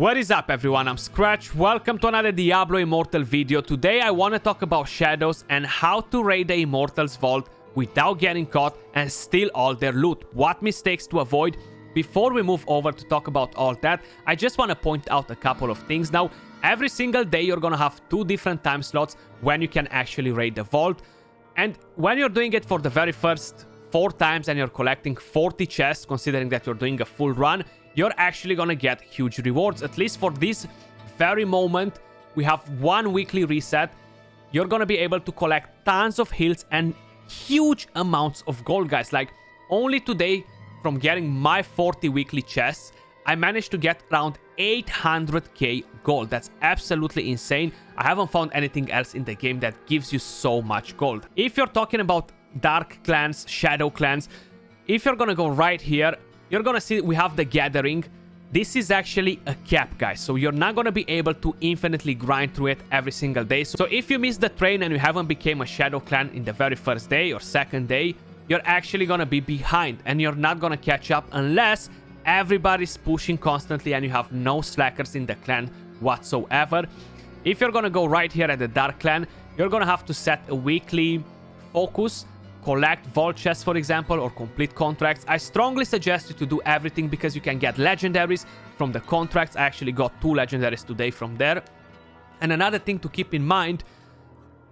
What is up everyone, I'm Skratch, welcome to another Diablo Immortal video. Today I want to talk about shadows and how to raid the Immortals vault without getting caught and steal all their loot. What mistakes to avoid. Before we move over to talk about all that, I just want to point out a couple of things. Now, every single day you're gonna have 2 different time slots when you can actually raid the vault. And when you're doing it for the very first 4 times and you're collecting 40 chests, considering that you're doing a full run, you're actually gonna get huge rewards. At least for this very moment, we have 1 weekly reset. You're gonna be able to collect tons of heals and huge amounts of gold, guys. Like, only today, from getting my 40 weekly chests, I managed to get around 800k gold. That's absolutely insane. I haven't found anything else in the game that gives you so much gold. If you're talking about dark clans, shadow clans, if you're gonna go right here, you're gonna see we have the gathering. This is actually a cap, guys, so you're not gonna be able to infinitely grind through it every single day. So if you miss the train and you haven't become a shadow clan in the very first day or second day, you're actually gonna be behind and you're not gonna catch up unless everybody's pushing constantly and you have no slackers in the clan whatsoever. If you're gonna go right here at the dark clan, you're gonna have to set a weekly focus, collect vault chests, for example, or complete contracts. I strongly suggest you to do everything because you can get legendaries from the contracts. I actually got 2 legendaries today from there. And another thing to keep in mind,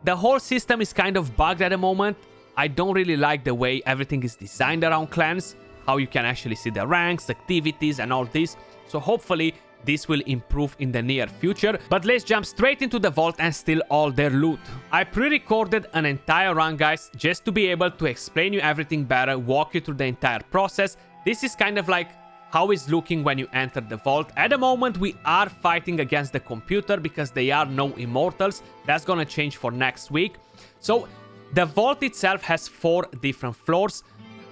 the whole system is kind of bugged at the moment. I don't really like the way everything is designed around clans, how you can actually see the ranks, activities, and all this. So hopefully this will improve in the near future. But let's jump straight into the vault and steal all their loot. I pre-recorded an entire run, guys, just to be able to explain you everything better, walk you through the entire process. This is kind of like how it's looking when you enter the vault. At the moment, we are fighting against the computer because there are no immortals. That's gonna change for next week. So the vault itself has 4 different floors.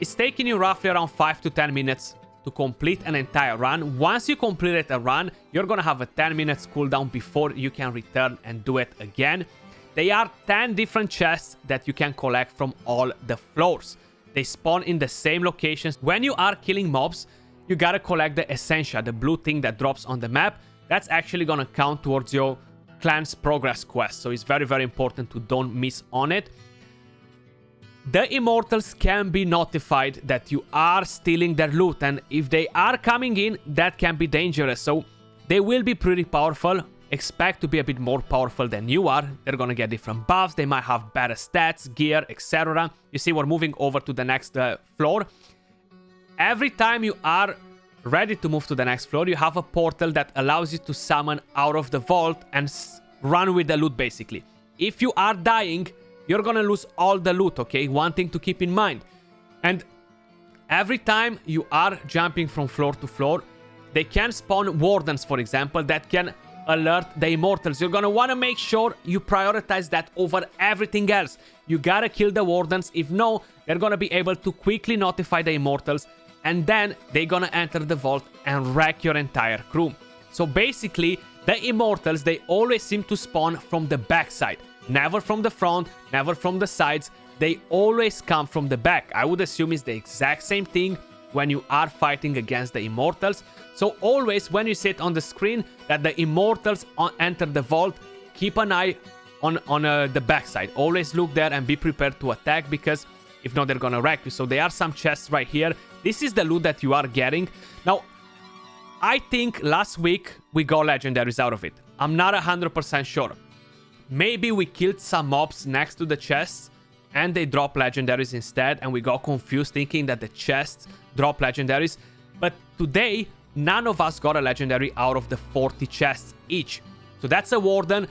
It's taking you roughly around 5 to 10 minutes to complete an entire run. Once you completed a run, you're gonna have a 10 minutes cooldown before you can return and do it again. There are 10 different chests that you can collect from all the floors. They spawn in the same locations. When you are killing mobs, you gotta collect the Essentia, the blue thing that drops on the map. That's actually gonna count towards your clan's progress quest, so it's very, very important to don't miss on it. The Immortals can be notified that you are stealing their loot, and if they are coming in, that can be dangerous. So they will be pretty powerful. Expect to be a bit more powerful than you are. They're gonna get different buffs. They might have better stats, gear, etc. You see, we're moving over to the next floor. Every time you are ready to move to the next floor, you have a portal that allows you to summon out of the vault and run with the loot, basically. If you are dying, you're gonna lose all the loot, okay? One thing to keep in mind. And every time you are jumping from floor to floor, they can spawn wardens, for example, that can alert the immortals. You're gonna wanna make sure you prioritize that over everything else. You gotta kill the wardens. If no, they're gonna be able to quickly notify the immortals, and then they're gonna enter the vault and wreck your entire crew. So basically, the immortals, they always seem to spawn from the backside. Never from the front, never from the sides. They always come from the back. I would assume it's the exact same thing when you are fighting against the immortals. So always when you see it on the screen that the immortals enter the vault, keep an eye on the backside. Always look there and be prepared to attack, because if not, they're gonna wreck you. So there are some chests right here. This is the loot that you are getting. Now, I think last week we got legendaries out of it. I'm not 100% sure. Maybe we killed some mobs next to the chests and they drop legendaries instead, and we got confused thinking that the chests drop legendaries. But today, none of us got a legendary out of the 40 chests each. So that's a warden.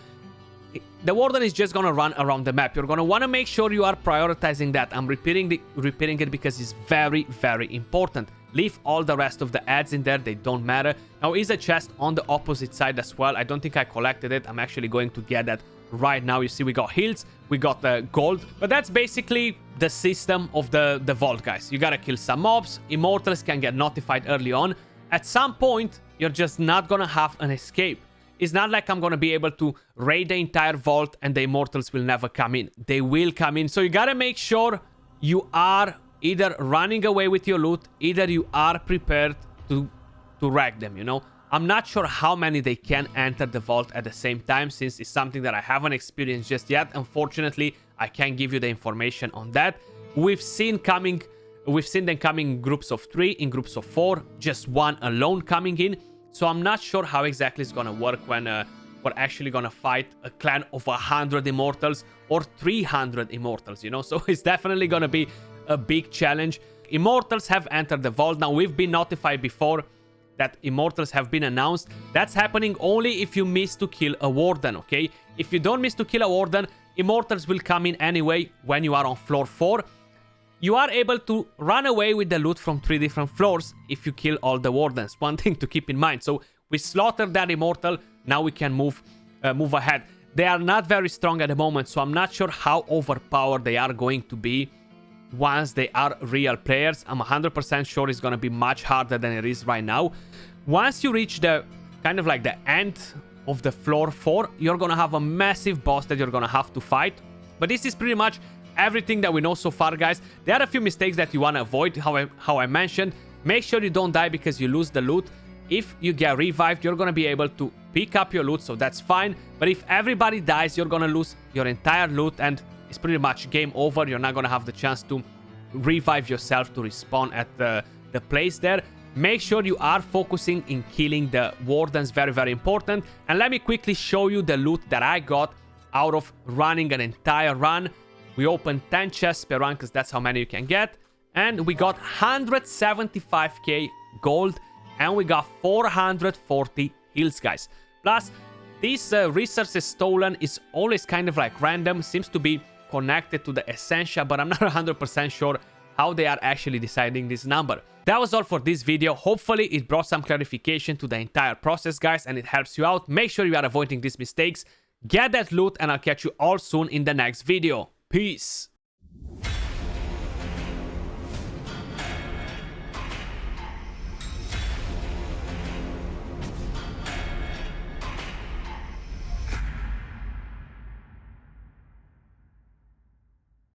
The warden is just gonna run around the map. You're gonna wanna make sure you are prioritizing that. I'm repeating it because it's very, very important. Leave all the rest of the ads in there. They don't matter. Now, is a chest on the opposite side as well. I don't think I collected it. I'm actually going to get that right now. You see, we got heals, we got the gold, but that's basically the system of the vault, guys. You gotta kill some mobs. Immortals can get notified early on. At some point, you're just not gonna have an escape. It's not like I'm gonna be able to raid the entire vault and the immortals will never come in. They will come in. So you gotta make sure you are either running away with your loot, either you are prepared to wreck them, you know. I'm not sure how many they can enter the vault at the same time, since it's something that I haven't experienced just yet. Unfortunately, I can't give you the information on that. We've seen them coming in groups of 3, in groups of 4, just one alone coming in. So I'm not sure how exactly it's gonna work when we're actually gonna fight a clan of 100 immortals or 300 immortals, you know? So it's definitely gonna be a big challenge. Immortals have entered the vault. Now, we've been notified before that immortals have been announced. That's happening only if you miss to kill a warden, okay? If you don't miss to kill a warden, immortals will come in anyway when you are on floor 4. You are able to run away with the loot from 3 different floors if you kill all the wardens. One thing to keep in mind. So we slaughtered that immortal. Now we can move ahead. They are not very strong at the moment, so I'm not sure how overpowered they are going to be once they are real players. I'm 100% sure it's going to be much harder than it is right now. Once you reach the kind of like the end of the floor 4, you're going to have a massive boss that you're going to have to fight. But this is pretty much everything that we know so far, guys. There are a few mistakes that you want to avoid, how I mentioned. Make sure you don't die because you lose the loot. If you get revived, you're going to be able to pick up your loot, so that's fine. But if everybody dies, you're going to lose your entire loot and it's pretty much game over. You're not going to have the chance to revive yourself to respawn at the place there. Make sure you are focusing in killing the wardens, very, very important. And let me quickly show you the loot that I got out of running an entire run. We opened 10 chests per run because that's how many you can get. And we got 175k gold and we got 440 heals, guys. Plus, these resources stolen is always kind of like random. Seems to be connected to the essential, but I'm not 100% sure how they are actually deciding this number. That was all for this video. Hopefully it brought some clarification to the entire process, guys, and it helps you out. Make sure you are avoiding these mistakes. Get that loot and I'll catch you all soon in the next video. Peace.